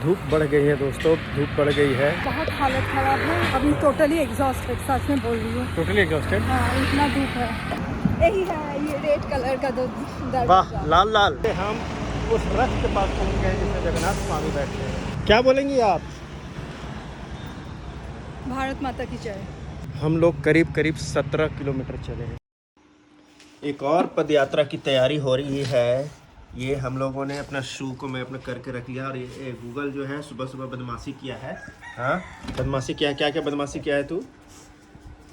धूप बढ़ गई है दोस्तों, धूप बढ़ गई है। बहुत हालत खराब है, अभी टोटली एग्जॉस्टेड, सच में बोल रही हूँ। Totally exhausted. हाँ, इतना धूप है। यही है ये रेड कलर का दरवाजा। वाह, लाल लाल। हम उस रथ के पास पहुंच गए जिसमें जगन्नाथ स्वामी बैठे हैं। क्या बोलेंगी आप? भारत माता की जय। हम लोग करीब करीब 17 किलोमीटर चले हैं। एक और पदयात्रा की तैयारी हो रही है। ये हम लोगों ने अपना शू को मैं अपने करके रख लिया और ये गूगल जो है सुबह सुबह बदमाशी किया है। हाँ, बदमाशी किया। क्या क्या बदमाशी किया है तू?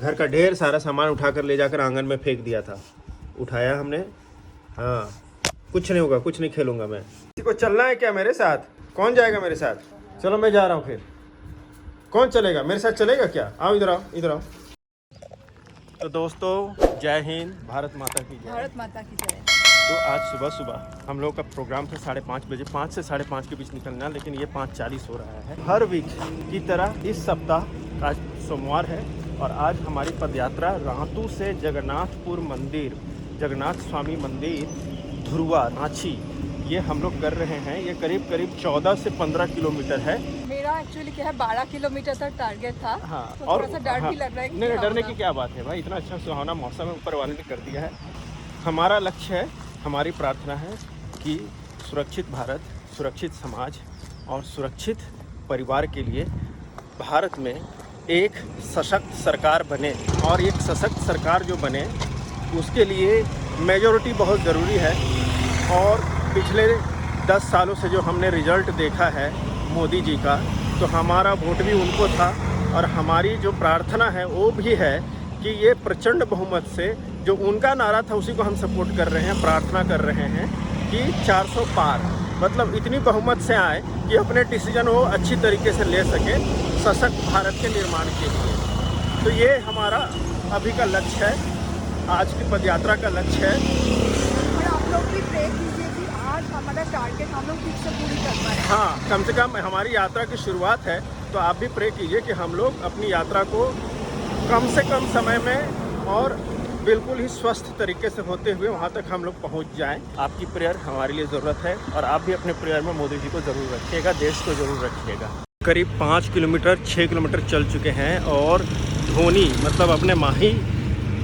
घर का ढेर सारा सामान उठाकर ले जाकर आंगन में फेंक दिया था। उठाया हमने। हाँ, कुछ नहीं होगा, कुछ नहीं खेलूंगा मैं। किसी को चलना है क्या मेरे साथ? कौन जाएगा मेरे साथ? चलो मैं जा रहा हूँ। फिर कौन चलेगा मेरे साथ? चलेगा क्या? आओ इधर आओ, इधर आओ। तो दोस्तों, जय हिंद, भारत माता की जय। भारत माता की जय। तो आज सुबह सुबह हम लोग का प्रोग्राम था 5:30 बजे, 5 से 5:30 के बीच निकलना, लेकिन ये 5:40 हो रहा है। हर वीक की तरह इस सप्ताह आज सोमवार है और आज हमारी पदयात्रा रांतू से जगन्नाथपुर मंदिर, जगन्नाथ स्वामी मंदिर, धुरुआ, रांची, ये हम लोग कर रहे हैं। ये करीब करीब 14 से 15 किलोमीटर है। मेरा एक्चुअली क्या है, 12 किलोमीटर तक टारगेट था। हाँ, तो और थोड़ा सा डर भी लग रहा है कि नहीं, क्या डरने होगा। की क्या बात है भाई, इतना अच्छा सुहावना मौसम है, ऊपर वाले ने कर दिया है। हमारा लक्ष्य है, हमारी प्रार्थना है कि सुरक्षित भारत, सुरक्षित समाज और सुरक्षित परिवार के लिए भारत में एक सशक्त सरकार बने। और एक सशक्त सरकार जो बने उसके लिए मेजॉरिटी बहुत ज़रूरी है। और पिछले 10 सालों से जो हमने रिजल्ट देखा है मोदी जी का, तो हमारा वोट भी उनको था और हमारी जो प्रार्थना है वो भी है कि ये प्रचंड बहुमत से, जो उनका नारा था उसी को हम सपोर्ट कर रहे हैं, प्रार्थना कर रहे हैं कि 400 पार, मतलब इतनी बहुमत से आए कि अपने डिसीजन वो अच्छी तरीके से ले सके सशक्त भारत के निर्माण के लिए। तो ये हमारा अभी का लक्ष्य है, आज की पदयात्रा का लक्ष्य है। और आप लोग भी प्रे कीजिए कि आज हमारा टारगेट हम लोग ठीक से पूरी कर पाए। हाँ, कम से कम हमारी यात्रा की शुरुआत है, तो आप भी प्रे कीजिए कि हम लोग अपनी यात्रा को कम से कम समय में और बिल्कुल ही स्वस्थ तरीके से होते हुए वहाँ तक हम लोग पहुँच जाएं। आपकी प्रेयर हमारे लिए ज़रूरत है और आप भी अपने प्रेयर में मोदी जी को ज़रूर रखिएगा, देश को ज़रूर रखिएगा। करीब 5 किलोमीटर 6 किलोमीटर चल चुके हैं और धोनी मतलब अपने माही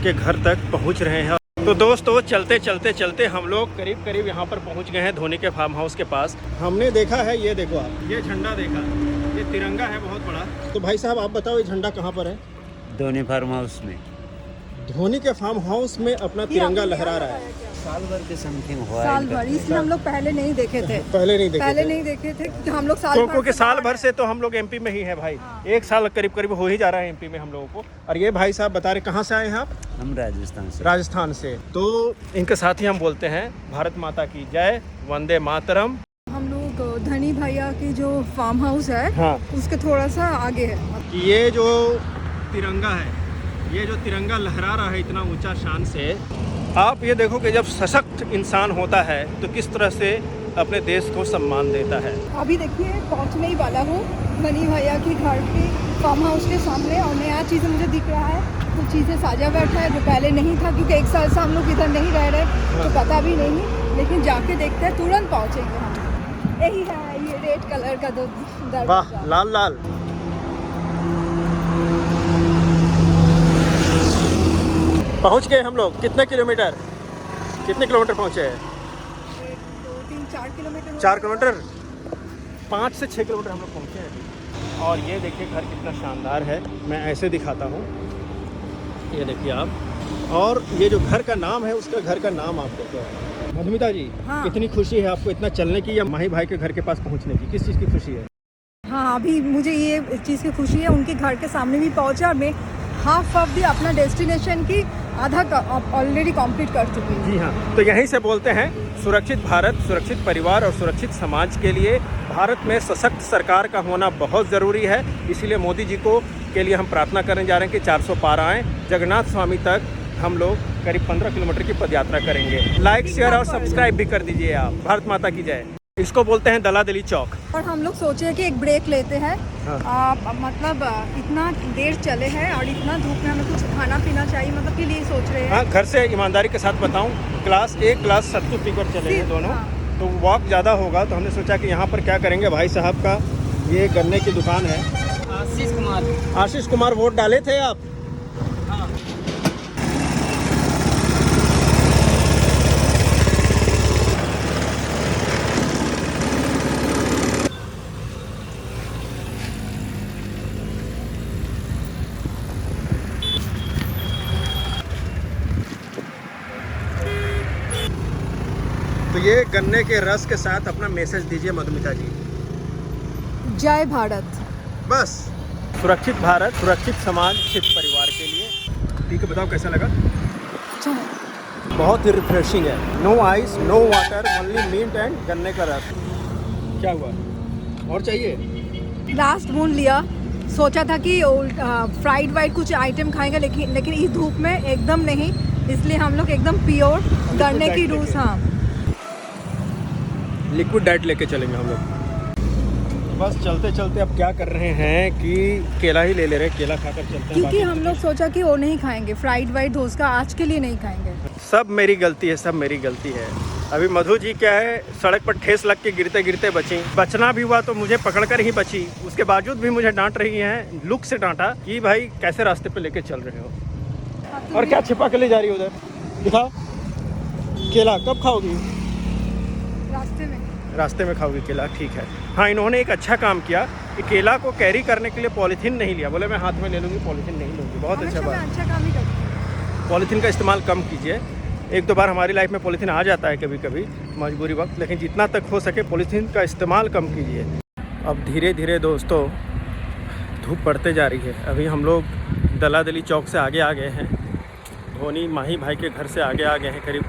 के घर तक पहुँच रहे हैं। तो दोस्तों, चलते चलते चलते हम लोग करीब करीब यहाँ पर पहुँच गए हैं, धोनी के फार्म हाउस के पास। हमने देखा है, ये देखो आप, ये झंडा देखा, ये तिरंगा है बहुत बड़ा। तो भाई साहब आप बताओ, ये झंडा कहाँ पर है? धोनी फार्म हाउस में। धोनी के फार्म हाउस में अपना तिरंगा लहरा रहा है। साल भर के समथिंग हुआ है। साल भर, इसलिए हम लोग पहले नहीं देखे थे। पहले नहीं देखे थे कि हम लोग साल भर क्योंकि साल भर से तो हम लोग एमपी में ही है भाई। हाँ। 1 साल करीब करीब हो ही जा रहा है एमपी में हम लोगों को। और ये भाई साहब बता रहे कहाँ से आए हैं आप? हम राजस्थान से। राजस्थान से। तो इनके साथ ही हम बोलते हैं भारत माता की जय, वंदे मातरम। हम लोग धनी भैया की जो फार्म हाउस है, हाँ, उसके थोड़ा सा आगे है। ये जो तिरंगा है, ये जो तिरंगा लहरा रहा है इतना ऊंचा शान से, आप ये देखो कि जब सशक्त इंसान होता है तो किस तरह से अपने देश को सम्मान देता है। अभी देखिए पहुंचने ही वाला हूँ धनी भैया की घर के फार्म हाउस के सामने, और नया चीज़ मुझे दिख रहा है, कुछ चीज़ें साजा बैठा है जो पहले नहीं था, क्योंकि 1 साल से हम लोग इधर नहीं रह रहे तो पता भी नहीं, लेकिन जाके देखते हैं, तुरंत पहुँचेंगे हम। यही है ये रेड कलर का दरवाजा। वाह, लाल लाल। पहुंच गए हम लोग। कितने किलोमीटर पहुंचे हैं? 2, 3, 4 किलोमीटर। 4 किलोमीटर, 5 से 6 किलोमीटर हम लोग पहुंचे हैं अभी। और ये देखिए घर कितना शानदार है, मैं ऐसे दिखाता हूँ, ये देखिए आप। और ये जो घर का नाम है, उसका घर का नाम आप देखो। मधुमिता जी, हाँ। कितनी खुशी है आपको इतना चलने की या माही भाई के घर के पास पहुंचने की? किस चीज़ की खुशी है? हाँ, अभी मुझे ये चीज़ की खुशी है, उनके घर के सामने भी पहुँचा और मैं हाफ ऑफ दी अपना डेस्टिनेशन की आधा ऑलरेडी कंप्लीट कर चुकी हूँ। जी हाँ, तो यहीं से बोलते हैं, सुरक्षित भारत, सुरक्षित परिवार और सुरक्षित समाज के लिए भारत में सशक्त सरकार का होना बहुत ज़रूरी है। इसीलिए मोदी जी को के लिए हम प्रार्थना करने जा रहे हैं कि 400 पार आएँ। जगन्नाथ स्वामी तक हम लोग करीब 15 किलोमीटर की पदयात्रा करेंगे। लाइक, शेयर और सब्सक्राइब भी कर दीजिए आप। भारत माता की जय। इसको बोलते हैं दला दली चौक। और हम लोग सोचे कि एक ब्रेक लेते हैं। हाँ। मतलब इतना देर चले हैं और इतना धूप में हमें कुछ खाना पीना चाहिए, मतलब के लिए सोच रहे हैं। हाँ, घर से ईमानदारी के साथ बताऊं, एक क्लास सत्तू पीकर चले हैं दोनों। हाँ। तो वॉक ज़्यादा होगा, तो हमने सोचा कि यहाँ पर क्या करेंगे, भाई साहब का ये गन्ने की दुकान है। आशीष कुमार वोट डाले थे आप? तो ये गन्ने के रस के साथ अपना मैसेज दीजिए मधुमिता जी। जय भारत। बस सुरक्षित भारत, सुरक्षित समाज, सुरक्षित परिवार के लिए। पी के बताओ कैसा लगा? अच्छा है। बहुत ही रिफ्रेशिंग है। No ice, no water, only mint and गन्ने का रस। क्या हुआ और चाहिए? लास्ट बूंद लिया, सोचा था कि फ्राइड वाइड कुछ आइटम खाएंगे, लेकिन इस धूप में एकदम नहीं, इसलिए हम लोग एकदम प्योर गन्ने की जूस। हाँ, लिक्विड डाइट लेके चलेंगे हम लोग। बस चलते चलते अब क्या कर रहे हैं कि केला ही ले ले रहे हैं, केला खाकर चलते हैं। क्योंकि हम लोग सोचा कि वो नहीं खाएंगे, फ्राइड वाइड डोसा आज के लिए नहीं खाएंगे। सब मेरी गलती है, सब मेरी गलती है। अभी मधु जी क्या है, सड़क पर ठेस लग के गिरते गिरते बची। बचना भी हुआ तो मुझे पकड़कर ही बची। उसके बावजूद भी मुझे डांट रही हैं, लुक से डांटा कि भाई कैसे रास्ते पे लेके चल रहे हो। और क्या छिपा के ले जा रही हो उधर? दिखाओ केला। कब खाओगी? रास्ते में खाओगी केला, ठीक है। हाँ, इन्होंने एक अच्छा काम किया कि केला को कैरी करने के लिए पॉलीथीन नहीं लिया। बोले मैं हाथ में ले लूँगी, पॉलीथीन नहीं लूँगी। बहुत अच्छा बात। अच्छा काम ही करते हैं। पॉलीथीन का इस्तेमाल कम कीजिए। एक दो बार हमारी लाइफ में पॉलीथीन आ जाता है कभी कभी मजबूरी वक्त, लेकिन जितना तक हो सके पॉलीथीन का इस्तेमाल कम कीजिए। अब धीरे धीरे दोस्तों धूप बढ़ते जा रही है। अभी हम लोग दलादली चौक से आगे आ गए हैं। धोनी माही भाई के घर से आगे आ गए हैं, करीब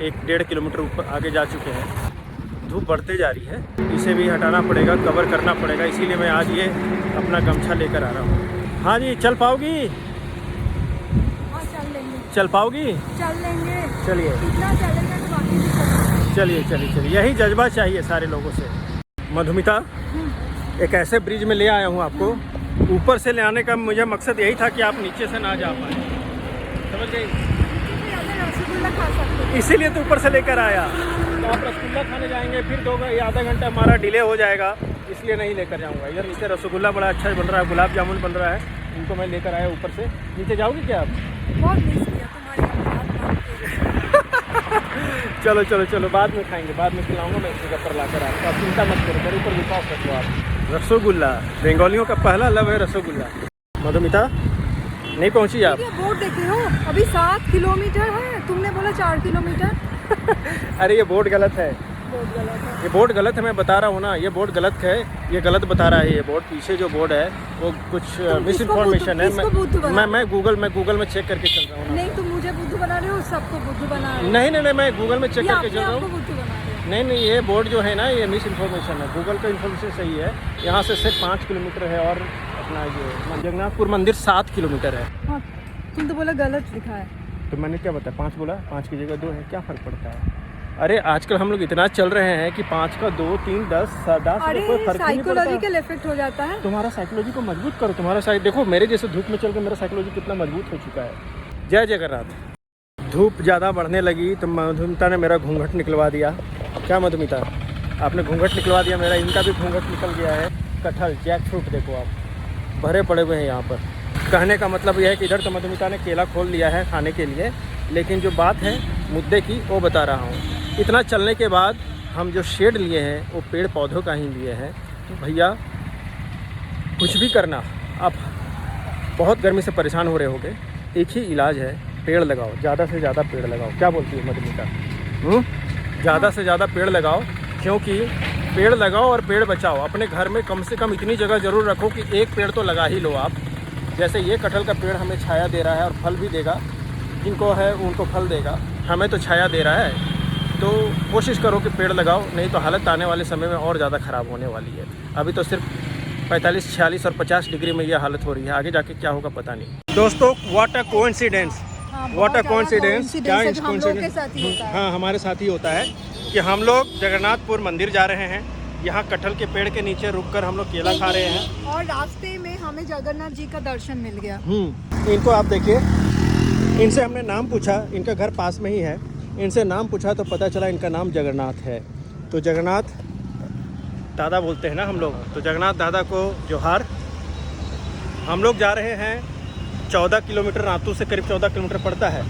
1-1.5 किलोमीटर ऊपर आगे जा चुके हैं। धूप बढ़ते जा रही है, इसे भी हटाना पड़ेगा, कवर करना पड़ेगा, इसीलिए मैं आज ये अपना गमछा लेकर आ रहा हूँ। हाँ जी, चल पाओगी? हाँ, चल लेंगे। चल पाओगी? चल लेंगे। चलिए इतना चलेंगे तो बाकी भी चलेंगे। चलिए चलिए चलिए, यही जज्बा चाहिए सारे लोगों से। मधुमिता, एक ऐसे ब्रिज में ले आया हूँ आपको। ऊपर से ले आने का मुझे मकसद यही था कि आप नीचे से ना जा पाए, समझ गई? रसगुल्ला खा सकते हैं। इसीलिए तो ऊपर से लेकर आया। तो आप रसगुल्ला खाने जाएंगे, फिर आधा घंटा हमारा डिले हो जाएगा, इसलिए नहीं लेकर जाऊंगा। इधर नीचे रसगुल्ला बड़ा अच्छा बन रहा है, गुलाब जामुन बन रहा है, इनको मैं लेकर आया ऊपर से। नीचे जाओगी क्या आप? बहुत मिस किया तुम्हारी बात। चलो चलो चलो, बाद में खाएंगे, बाद में खिलाऊंगा मैं इस जगह पर लाकर आपको। आप चिंता मत करो, ऊपर विश्वास रखो आप। रसगुल्ला, बंगालियों का पहला लव है रसगुल्ला। मधुमिता नहीं पहुंची आप? बोर्ड देख रहे हो, अभी 7 किलोमीटर है, तुमने बोला 4 किलोमीटर। अरे ये बोर्ड गलत है, बोर्ड गलत है। ये बोर्ड गलत है, मैं बता रहा हूँ ना, ये बोर्ड गलत है, ये गलत बता रहा है। ये बोर्ड पीछे जो बोर्ड है वो कुछ मिस इन्फॉर्मेशन है। मैं गूगल में चेक करके चल रहा हूँ। नहीं, तुम मुझे बुद्धू बना रहे हो, सबको बुद्धू बना रहे हो। नहीं, मैं गूगल में चेक करके चल रहा हूँ। बुद्धू बना रहे हो। नहीं, ये बोर्ड जो है ना, ये मिस इन्फॉर्मेशन है। गूगल का इन्फॉर्मेशन सही है। यहाँ से सिर्फ 5 किलोमीटर है और अपना ये जगन्नाथपुर मंदिर 7 किलोमीटर है। हाँ, तुम तो बोला गलत लिखा है। तो मैंने क्या बताया? 5 बोला, 5 की जगह 2 है, क्या फ़र्क पड़ता है? अरे आजकल हम लोग इतना चल रहे हैं कि 5 का 2, 3, 10, 10 कोई फर्क नहीं पड़ता। साइकोलॉजिकल इफेक्ट हो जाता है। तुम्हारा साइकोलॉजी को मजबूत करो। तुम्हारा देखो, मेरे जैसे धूप में चल के मेरा साइकोलॉजी कितना मजबूत हो चुका है। जय जगन्नाथ। धूप ज़्यादा बढ़ने लगी तो मधुमिता ने मेरा घूंघट निकलवा दिया। क्या मधुमिता, आपने घूंघट निकलवा दिया मेरा? इनका भी घूंघट निकल गया है। कटहल, जैक फ्रूट देखो आप, भरे पड़े हुए हैं यहाँ पर। कहने का मतलब यह है कि इधर तो मधुमिता ने केला खोल लिया है खाने के लिए, लेकिन जो बात है मुद्दे की वो बता रहा हूँ। इतना चलने के बाद हम जो शेड लिए हैं वो पेड़ पौधों का ही लिए हैं। तो भैया कुछ भी करना, आप बहुत गर्मी से परेशान हो रहे होगे, एक ही इलाज है, पेड़ लगाओ, ज़्यादा से ज़्यादा पेड़ लगाओ। क्या बोलती है मधुमिता? ज़्यादा से ज़्यादा पेड़ लगाओ, क्योंकि पेड़ लगाओ और पेड़ बचाओ। अपने घर में कम से कम इतनी जगह ज़रूर रखो कि एक पेड़ तो लगा ही लो आप। जैसे ये कटहल का पेड़ हमें छाया दे रहा है और फल भी देगा, जिनको है उनको फल देगा, हमें तो छाया दे रहा है। तो कोशिश करो कि पेड़ लगाओ, नहीं तो हालत आने वाले समय में और ज़्यादा ख़राब होने वाली है। अभी तो सिर्फ 45, 46 और 50 डिग्री में ये हालत हो रही है, आगे जाके क्या होगा पता नहीं। दोस्तों, what a coincidence, what a coincidence. क्या कोइंसिडेंस? हाँ, हमारे साथ ही होता है कि हम लोग जगन्नाथपुर मंदिर जा रहे हैं। यहाँ कटहल के पेड़ के नीचे रुककर हम लोग केला खा रहे हैं और रास्ते में हमें जगन्नाथ जी का दर्शन मिल गया। इनको आप देखिए, इनसे हमने नाम पूछा, इनका घर पास में ही है। इनसे नाम पूछा तो पता चला इनका नाम जगन्नाथ है। तो जगन्नाथ दादा बोलते हैं ना हम लोग, तो जगन्नाथ दादा को जोहार। हम लोग जा रहे हैं 14 किलोमीटर, नातू से करीब 14 किलोमीटर पड़ता है।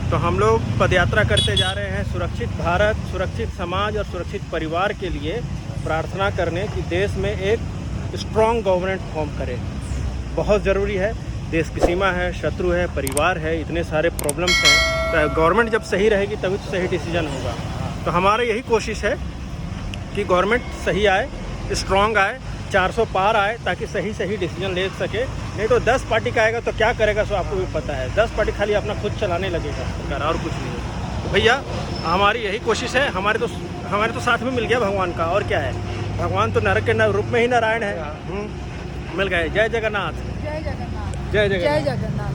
तो हम लोग पदयात्रा करते जा रहे हैं सुरक्षित भारत, सुरक्षित समाज और सुरक्षित परिवार के लिए प्रार्थना करने कि देश में एक स्ट्रॉन्ग गवर्नमेंट फॉर्म करे। बहुत ज़रूरी है। देश की सीमा है, शत्रु है, परिवार है, इतने सारे प्रॉब्लम्स हैं। तो गवर्नमेंट जब सही रहेगी तभी तो सही डिसीजन होगा। तो हमारी यही कोशिश है कि गवर्नमेंट सही आए, स्ट्रॉन्ग आए, 400 पार आए, ताकि सही सही डिसीजन ले सके। नहीं तो 10 पार्टी का आएगा तो क्या करेगा सो आपको भी पता है। 10 पार्टी खाली अपना खुद चलाने लगेगा सरकार, और कुछ नहीं है। तो भैया हमारी यही कोशिश है। हमारे तो साथ में मिल गया भगवान का, और क्या है। भगवान तो नरक के रूप में ही नारायण है। मिल गए। जय जगन्नाथ। जय जगन्नाथ। जय जगन्नाथ। जय जगन्नाथ।